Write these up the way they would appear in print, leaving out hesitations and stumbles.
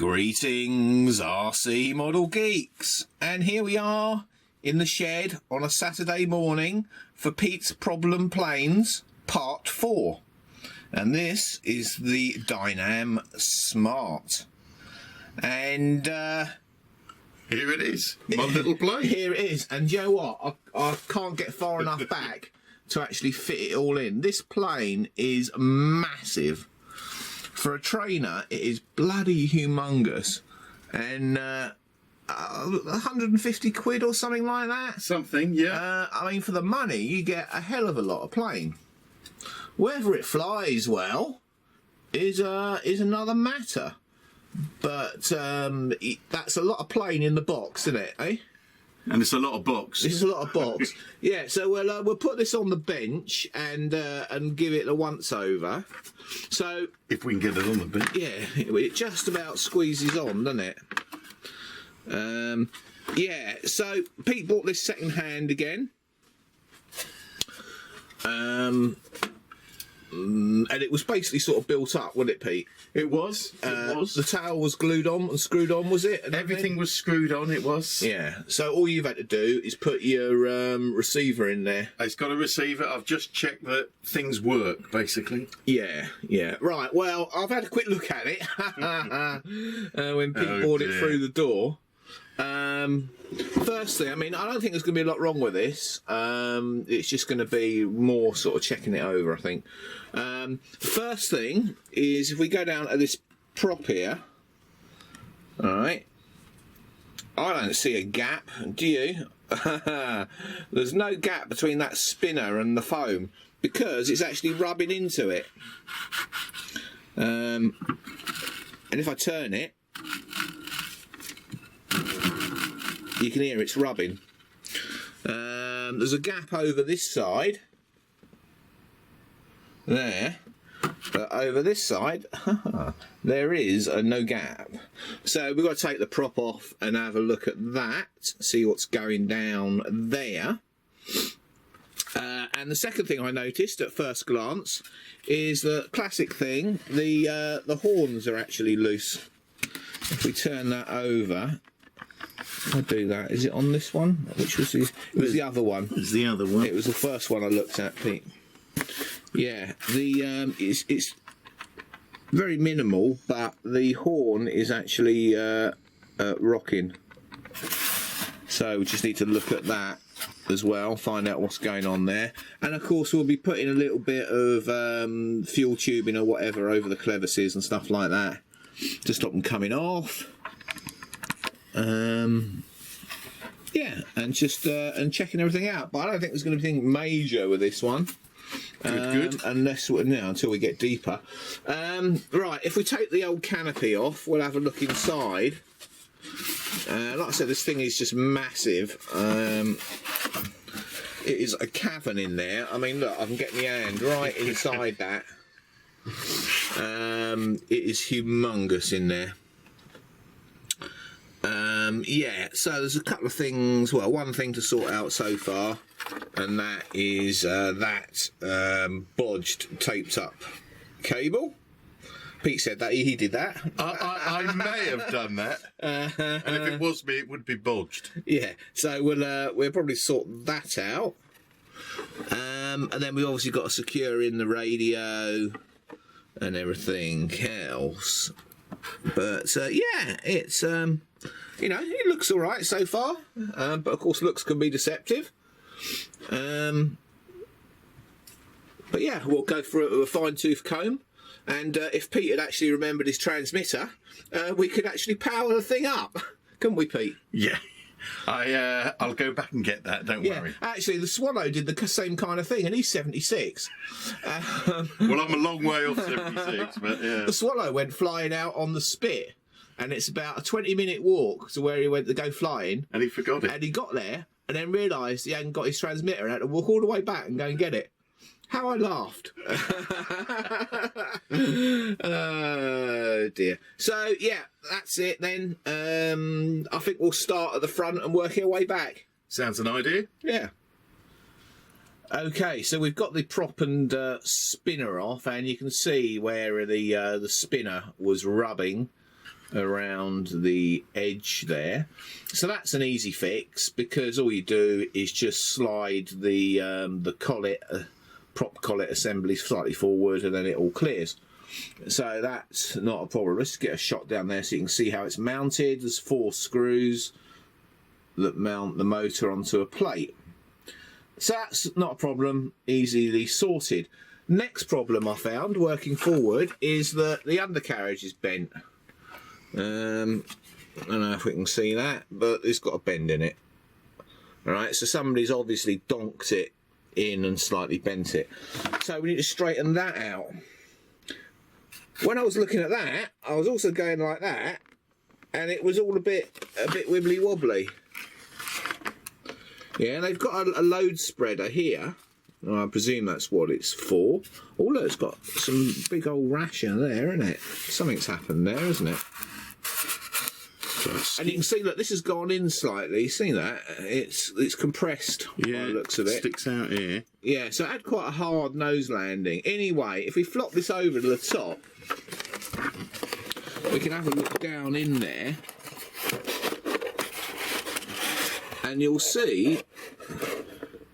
Greetings, RC Model Geeks, and here we are in the shed on a Saturday morning for Pete's Problem Planes Part 4, and this is the Dynam Smart, and here it is, my little plane. Here it is, and you know what, I can't get far enough back to actually fit it all in. This plane is massive. For a trainer, it is bloody humongous, and 150 quid or something like that. Something, yeah. I mean, for the money, you get a hell of a lot of plane. Whether it flies well is another matter, but that's a lot of plane in the box, isn't it? Eh? And it's a lot of box. This is a lot of box. Yeah, so we'll put this on the bench and give it a once over. So if we can get it on the bench. Yeah, it just about squeezes on, doesn't it? Yeah. So Pete bought this second hand again. And it was basically sort of built up, wasn't it, Pete? It was. It was. The tail was glued on and screwed on, was it? And everything was screwed on, it was. Yeah. So all you've had to do is put your receiver in there. It's got a receiver. I've just checked that things work, basically. Yeah, yeah. Right, well, I've had a quick look at it when Pete brought it through the door. Firstly, I mean, I don't think there's going to be a lot wrong with this. It's just going to be more sort of checking it over, I think. First thing is if we go down to this prop here, all right, I don't see a gap, do you? There's no gap between that spinner and the foam because it's actually rubbing into it. And if I turn it, you can hear it's rubbing. There's a gap over this side. There. But over this side, there is no gap. So we've got to take the prop off and have a look at that, see what's going down there. And the second thing I noticed at first glance is the classic thing, the horns are actually loose. If we turn that over, I'll do that. Is it on this one? Which was the? It was the other one. It's the other one. It was the first one I looked at, Pete. Yeah, the it's very minimal, but the horn is actually rocking. So we just need to look at that as well, find out what's going on there, and of course we'll be putting a little bit of fuel tubing or whatever over the clevises and stuff like that to stop them coming off. Yeah, and just and checking everything out, but I don't think there's going to be anything major with this one. Good. Unless until we get deeper. Right, if we take the old canopy off, we'll have a look inside. Like I said, this thing is just massive. It is a cavern in there. I mean, look, I can get my hand right inside that. It is humongous in there. Yeah, so there's a couple of things, well, one thing to sort out so far, and that is that bodged, taped up cable. Pete said that, he did that. I may have done that, and if it was me, it would be bodged. Yeah, so we'll probably sort that out. And then we obviously got to secure in the radio and everything else. But yeah, it's you know, it looks all right so far, but of course looks can be deceptive. But yeah, we'll go through it with a fine-tooth comb, and if Pete had actually remembered his transmitter, we could actually power the thing up, couldn't we, Pete? Yeah, I'll go back and get that, don't worry. Actually, the Swallow did the same kind of thing, and he's 76. Well, I'm a long way off 76, but yeah. The Swallow went flying out on the Spit, and it's about a 20-minute walk to where he went to go flying. And he forgot it. And he got there, and then realised he hadn't got his transmitter and had to walk all the way back and go and get it. How I laughed. Oh, dear. So, yeah, that's it then. I think we'll start at the front and work our way back. Sounds an idea. Yeah. Okay, so we've got the prop and spinner off, and you can see where the spinner was rubbing. around the edge there. So that's an easy fix, because all you do is just slide the collet, prop collet assembly slightly forward, and then it all clears. So that's not a problem. Let's get a shot down there so you can see how it's mounted. There's 4 screws that mount the motor onto a plate. So that's not a problem, easily sorted. Next problem I found working forward is that the undercarriage is bent. I don't know if we can see that, but it's got a bend in it. Alright, so somebody's obviously donked it in and slightly bent it. So we need to straighten that out. When I was looking at that, I was also going like that, and it was all a bit wibbly wobbly. Yeah, they've got a load spreader here. I presume that's what it's for. Oh look, it's got some big old rasher there, isn't it? Something's happened there, isn't it? And you can see, look, this has gone in slightly. See that? It's compressed. Yeah, by the looks of it. Sticks out here. Yeah, so it had quite a hard nose landing. Anyway, if we flop this over to the top, we can have a look down in there, and you'll see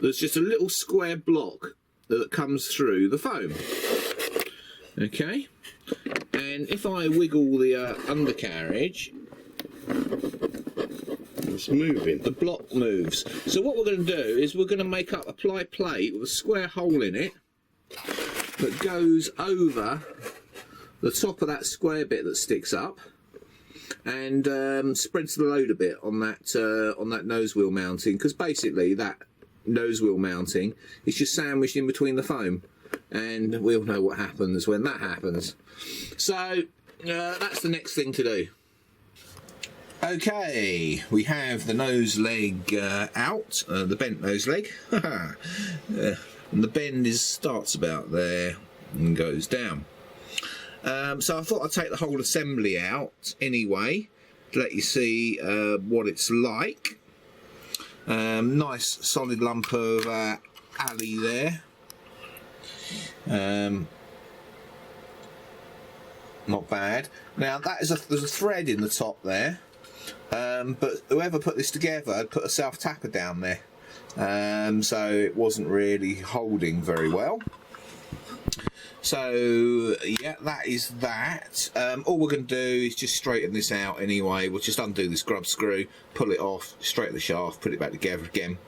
there's just a little square block that comes through the foam. Okay, and if I wiggle the undercarriage, it's moving. the block moves. So what we're going to do is we're going to make up a ply plate with a square hole in it that goes over the top of that square bit that sticks up, and spreads the load a bit on that nose wheel mounting, because basically that nose wheel mounting is just sandwiched in between the foam, and we all know what happens when that happens. So that's the next thing to do. Okay, we have the nose leg out, the bent nose leg, and the bend starts about there and goes down. So I thought I'd take the whole assembly out anyway to let you see what it's like. Nice solid lump of alley there. Not bad. Now that is there's a thread in the top there, but whoever put this together had put a self tapper down there, so it wasn't really holding very well. So yeah, that is that. All we're going to do is just straighten this out anyway. We'll just undo this grub screw, pull it off, straighten the shaft, put it back together again.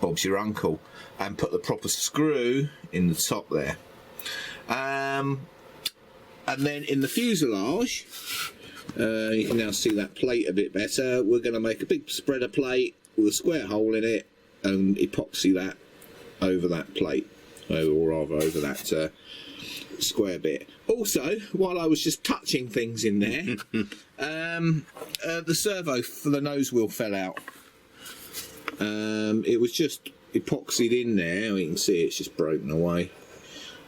Bob's your uncle. And put the proper screw in the top there. And then in the fuselage, you can now see that plate a bit better. We're going to make a big spreader plate with a square hole in it and epoxy that over that plate, or rather over that square bit. Also, while I was just touching things in there, the servo for the nose wheel fell out. It was just epoxied in there. You can see it's just broken away.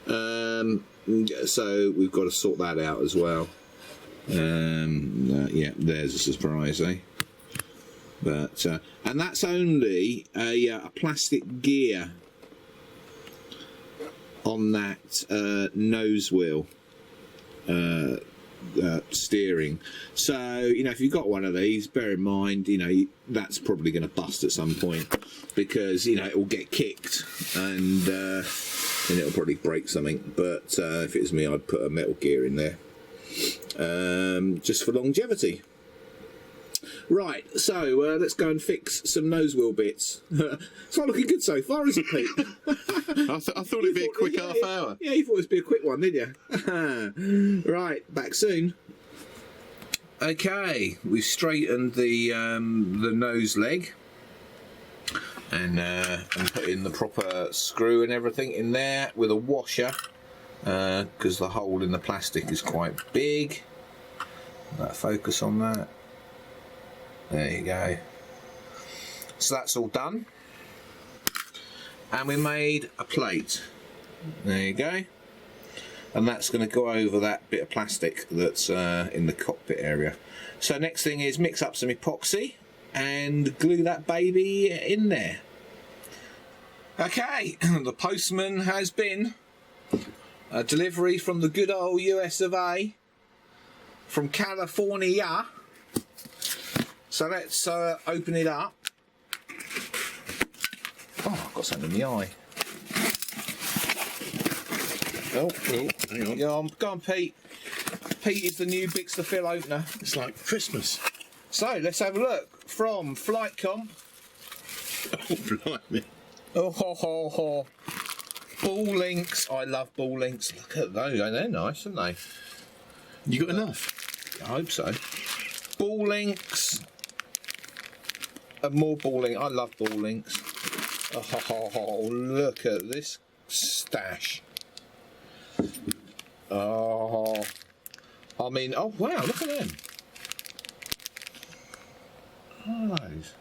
So we've got to sort that out as well. Yeah, there's a surprise, eh? But and that's only a plastic gear on that nose wheel steering. So you know, if you've got one of these, bear in mind, you know, that's probably going to bust at some point, because you know it will get kicked and it'll probably break something. But if it was me, I'd put a metal gear in there, just for longevity. Right, so let's go and fix some nose wheel bits. It's not looking good so far, is it, Pete? I thought it'd be a quick half hour. Yeah, you thought it would be a quick one, didn't you? Right, back soon. Okay, we've straightened the nose leg and put in the proper screw and everything in there with a washer, because the hole in the plastic is quite big. Focus on that. There you go. So that's all done. And we made a plate. There you go. And that's going to go over that bit of plastic that's in the cockpit area. So next thing is mix up some epoxy and glue that baby in there. Okay, the postman has been. A delivery from the good old US of A from California. So let's open it up. Oh, I've got something in the eye. Oh, hang on. Go on, Pete. Pete is the new Bix the Fill opener. It's like Christmas. So let's have a look. From Flight Comp. Oh, blimey. Oh, ho, ho, ho. Ball links. I love ball links. Look at those. They're nice, aren't they? You got enough? I hope so. Ball links. And more ball links. I love ball links. Oh, ho, ho, ho. Look at this stash. Oh. I mean, oh, wow. Look at them. Oh, those.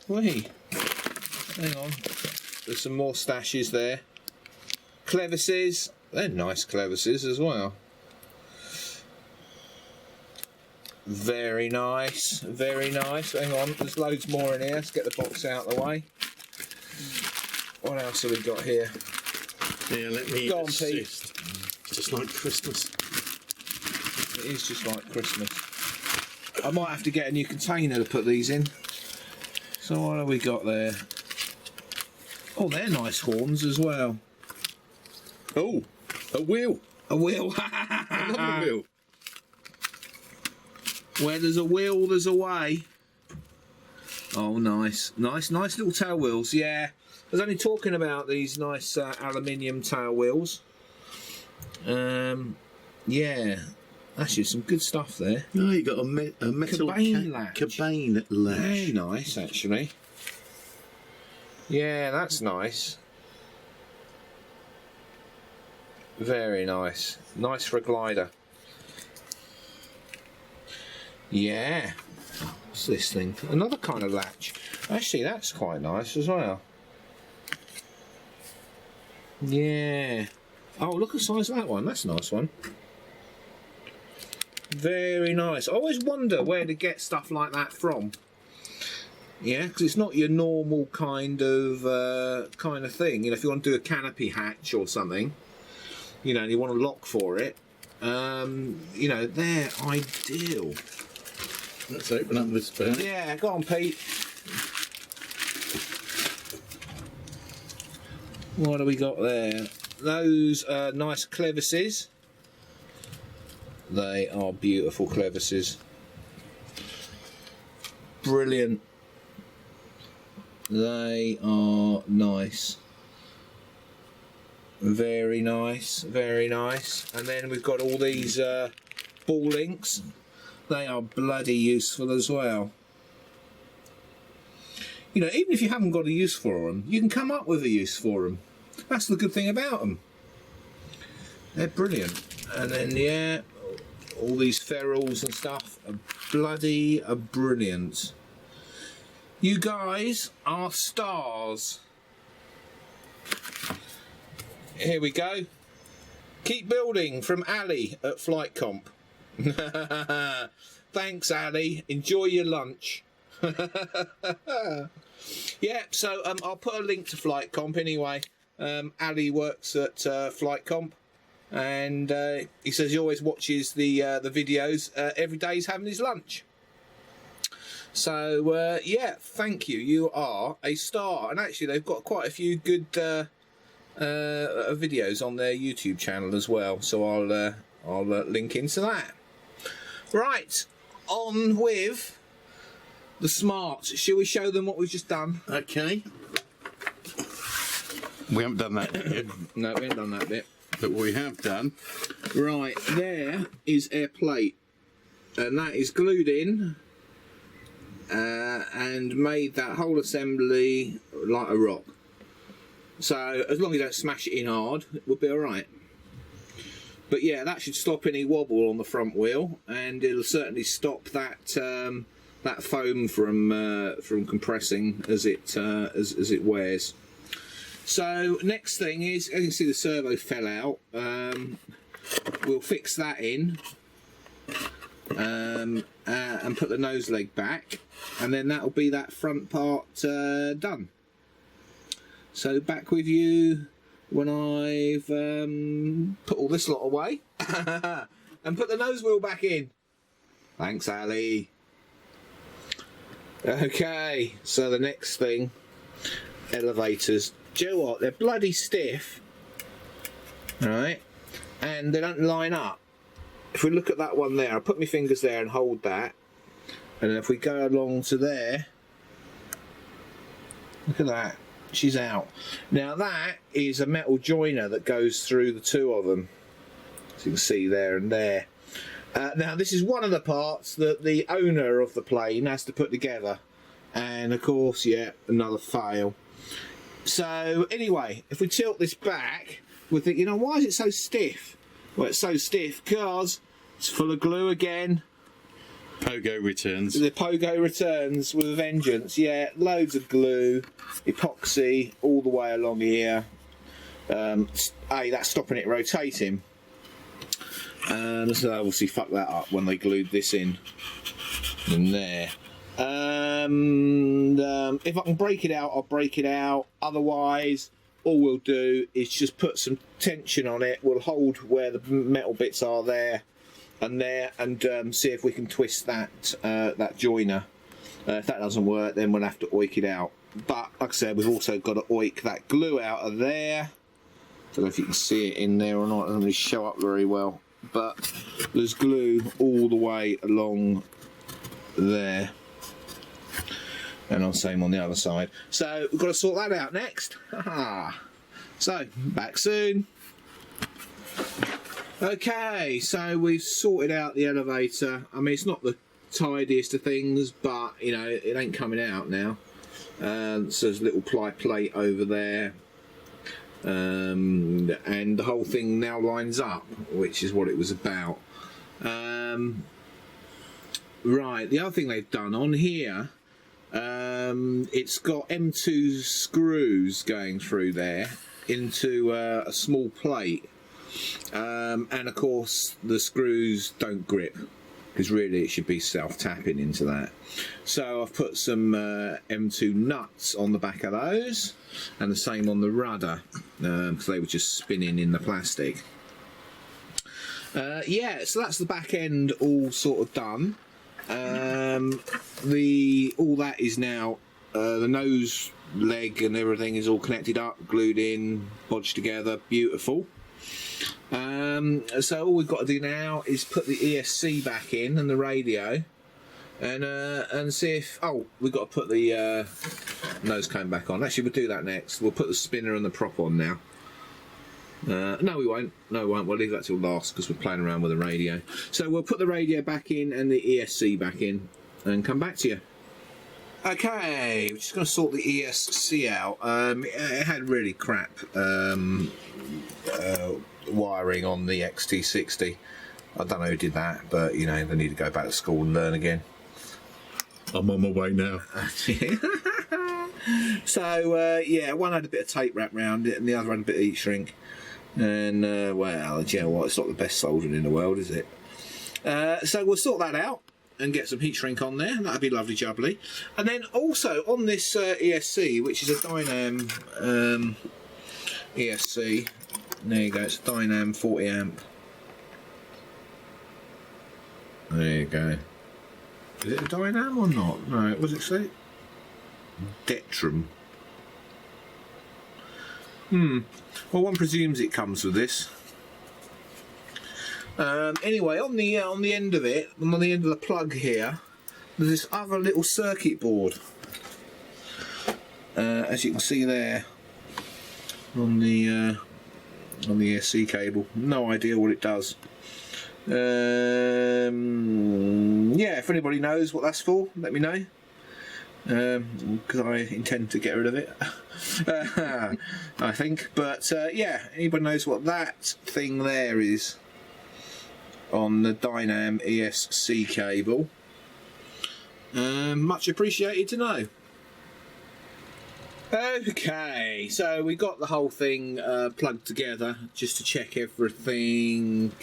Wait. Hang on. There's some more stashes there. Clevises. They're nice clevises as well. Very nice. Very nice. Hang on. There's loads more in here. Let's get the box out of the way. What else have we got here? Yeah, let me Go on, assist. It's just like Christmas. It is just like Christmas. I might have to get a new container to put these in. So what have we got there? Oh, they're nice horns as well. Oh, a wheel. A wheel. Another wheel. Where there's a wheel, there's a way. Oh, nice. Nice little tail wheels. Yeah. I was only talking about these nice aluminium tail wheels. Yeah. Actually, some good stuff there. Oh, you got a metal Cabane latch. cabane latch. Very nice, actually. Yeah, that's nice. Very nice. Nice for a glider. Yeah. What's this thing? Another kind of latch. Actually, that's quite nice as well. Yeah. Oh, look at the size of that one. That's a nice one. Very nice. I always wonder where to get stuff like that from. Yeah, because it's not your normal kind of thing. You know, if you want to do a canopy hatch or something, you know, and you want a lock for it, you know, they're ideal. Let's open up this bag. Yeah, go on, Pete. What do we got there? Those nice clevises. They are beautiful clevises. Brilliant. They are nice. Very nice, very nice. And then we've got all these ball links. They are bloody useful as well. You know, even if you haven't got a use for them, you can come up with a use for them. That's the good thing about them. They're brilliant. And then, yeah, all these ferrules and stuff are bloody brilliant. You guys are stars. Here we go. Keep building from Ali at Flight Comp. Thanks, Ali. Enjoy your lunch. Yeah, so I'll put a link to Flight Comp anyway. Ali works at Flight Comp, and he says he always watches the videos every day he's having his lunch. So yeah, thank you. You are a star, and actually they've got quite a few good videos on their YouTube channel as well. So I'll link into that. Right, on with the smarts. Shall we show them what we've just done? Okay. We haven't done that yet. No, we haven't done that bit. But we have done. Right, there is our plate, and that is glued in and made that whole assembly like a rock. So as long as you don't smash it in hard, it will be alright. But yeah, that should stop any wobble on the front wheel, and it'll certainly stop that that foam from compressing as it wears. So next thing is, as you can see, the servo fell out. We'll fix that in and put the nose leg back, and then that'll be that front part done. So back with you when I've put all this lot away and put the nose wheel back in. Thanks, Ali. Okay, so the next thing, elevators. Do you know what? They're bloody stiff, right? And they don't line up. If we look at that one there, I'll put my fingers there and hold that. And then if we go along to there, look at that. She's out. Now that is a metal joiner that goes through the two of them. As you can see there and there. Now this is one of the parts that the owner of the plane has to put together, and of course, yeah, another fail. So anyway, if we tilt this back, we think, you know, why is it so stiff? Well, it's so stiff because it's full of glue again. Pogo returns. The Pogo returns with a vengeance. Yeah, loads of glue, epoxy all the way along here. That's stopping it rotating. So obviously fuck that up when they glued this in there. If I can break it out, I'll break it out. Otherwise, all we'll do is just put some tension on it. We'll hold where the metal bits are there, and see if we can twist that that joiner. If that doesn't work, then we'll have to oik it out. But like I said, we've also got to oik that glue out of there. Don't know if you can see it in there or not. It doesn't really show up very well. But there's glue all the way along there, and the same on the other side. So we've got to sort that out next. So back soon. Okay, so we've sorted out the elevator. I mean, it's not the tidiest of things, but you know, it ain't coming out now. So there's a little ply plate over there. And the whole thing now lines up, which is what it was about. Right, the other thing they've done on here, it's got M2 screws going through there into a small plate, and of course the screws don't grip, because really it should be self-tapping into that. So I've put some M2 nuts on the back of those, and the same on the rudder, because they were just spinning in the plastic. Yeah, so that's the back end all sort of done. All that is now, the nose leg and everything is all connected up, glued in, bodged together, beautiful. So all we've got to do now is put the ESC back in and the radio, and see if we've got to put the nose cone back on. Actually, we'll do that next. We'll put the spinner and the prop on now. No, we won't. No, we won't. We'll leave that till last because we're playing around with the radio. So we'll put the radio back in and the ESC back in, and come back to you. Okay, we're just going to sort the ESC out. It had really crap wiring on the XT60. I don't know who did that, but you know, they need to go back to school and learn again. I'm on my way now. So yeah, one had a bit of tape wrapped around it and the other had a bit of heat shrink, and well, you know what, it's not the best soldering in the world, is it? So we'll sort that out and get some heat shrink on there. That'd be lovely jubbly. And then also on this ESC, which is a Dynam ESC, there you go, it's a Dynam 40 amp. There you go. Is it a Dynam or not? No, what does it say? Detram. Well, one presumes it comes with this. Anyway, on the end of it, on the end of the plug here, there's this other little circuit board. As you can see there, on the ESC cable. No idea what it does. Yeah, if anybody knows what that's for, let me know. Because I intend to get rid of it. I think, but yeah, anybody knows what that thing there is on the Dynam ESC cable, much appreciated to know. Okay, so we got the whole thing plugged together just to check everything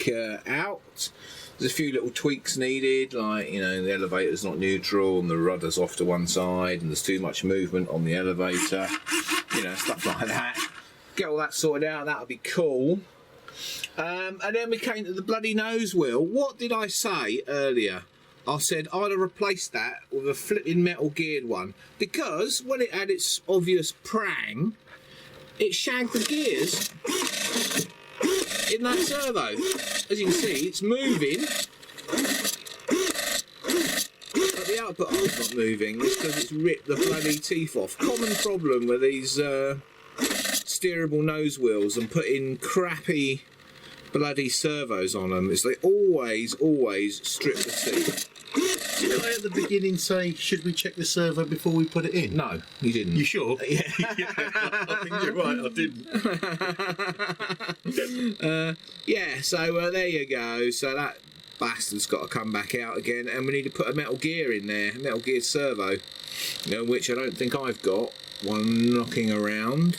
out. There's a few little tweaks needed, like, you know, the elevator's not neutral and the rudder's off to one side and there's too much movement on the elevator, you know, stuff like that. Get all that sorted out, that'll be cool. And then we came to the bloody nose wheel. What did I say earlier? I said I'd have replaced that with a flipping metal geared one, because when it had its obvious prang, it shagged the gears in that servo. As you can see, it's moving, but the output arm's not moving. It's because it's ripped the bloody teeth off. Common problem with these steerable nose wheels and putting crappy bloody servos on them is they always strip the teeth. Did I at the beginning say, should we check the servo before we put it in? No, you didn't. You sure? Yeah. I think you're right, I didn't. Yeah, so there you go. So that bastard's got to come back out again, and we need to put a metal gear in there, a metal geared servo, which I don't think I've got one knocking around.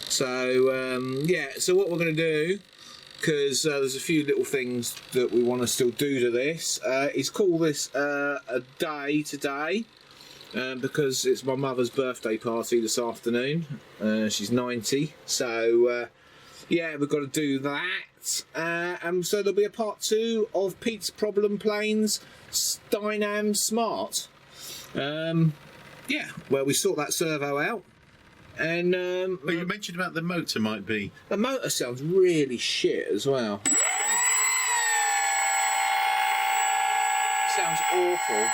So yeah, so what we're going to do, because there's a few little things that we want to still do to this, is call this a day today, because it's my mother's birthday party this afternoon. She's 90, so yeah, we've got to do that. And so there'll be a part 2 of Pete's Problem Planes Dynam Smart. Yeah, where we sort that servo out. And but you mentioned about the motor might be. The motor sounds really shit as well. Sounds awful.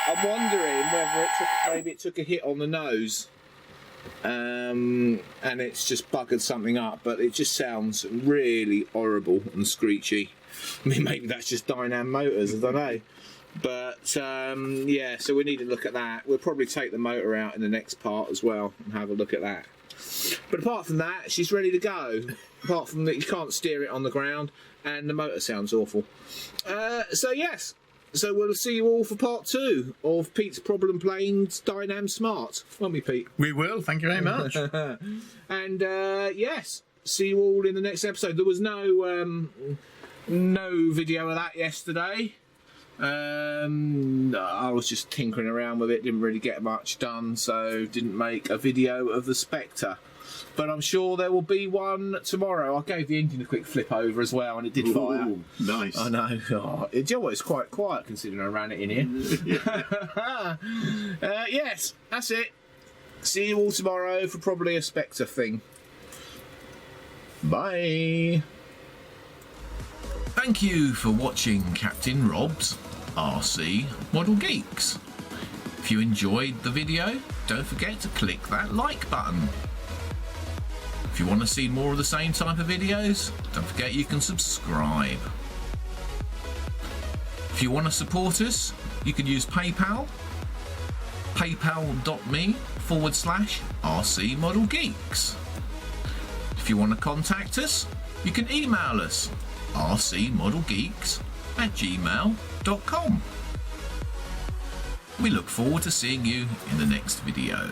I'm wondering whether maybe it took a hit on the nose, and it's just buggered something up. But it just sounds really horrible and screechy. I mean, maybe that's just Dynam motors. I don't know. But yeah, so we need to look at that. We'll probably take the motor out in the next part as well and have a look at that. But apart from that, she's ready to go. Apart from that, you can't steer it on the ground, and the motor sounds awful. So yes, so we'll see you all for part 2 of Pete's Problem Planes Dynam Smart, won't we, Pete? We will. Thank you very much. And yes, see you all in the next episode. There was no video of that yesterday. I was just tinkering around with it, didn't really get much done, so didn't make a video of the Spectre. But I'm sure there will be one tomorrow. I gave the engine a quick flip over as well, and it did fire. Ooh, nice. I know. Oh, you know what, it's quite quiet considering I ran it in here. Yes, that's it. See you all tomorrow for probably a Spectre thing. Bye. Thank you for watching Captain Rob's RC Model Geeks. If you enjoyed the video, don't forget to click that like button. If you want to see more of the same type of videos, don't forget you can subscribe. If you want to support us, you can use PayPal, paypal.me/RC Model Geeks. If you want to contact us, you can email us rcmodelgeeks@gmail.com. We look forward to seeing you in the next video.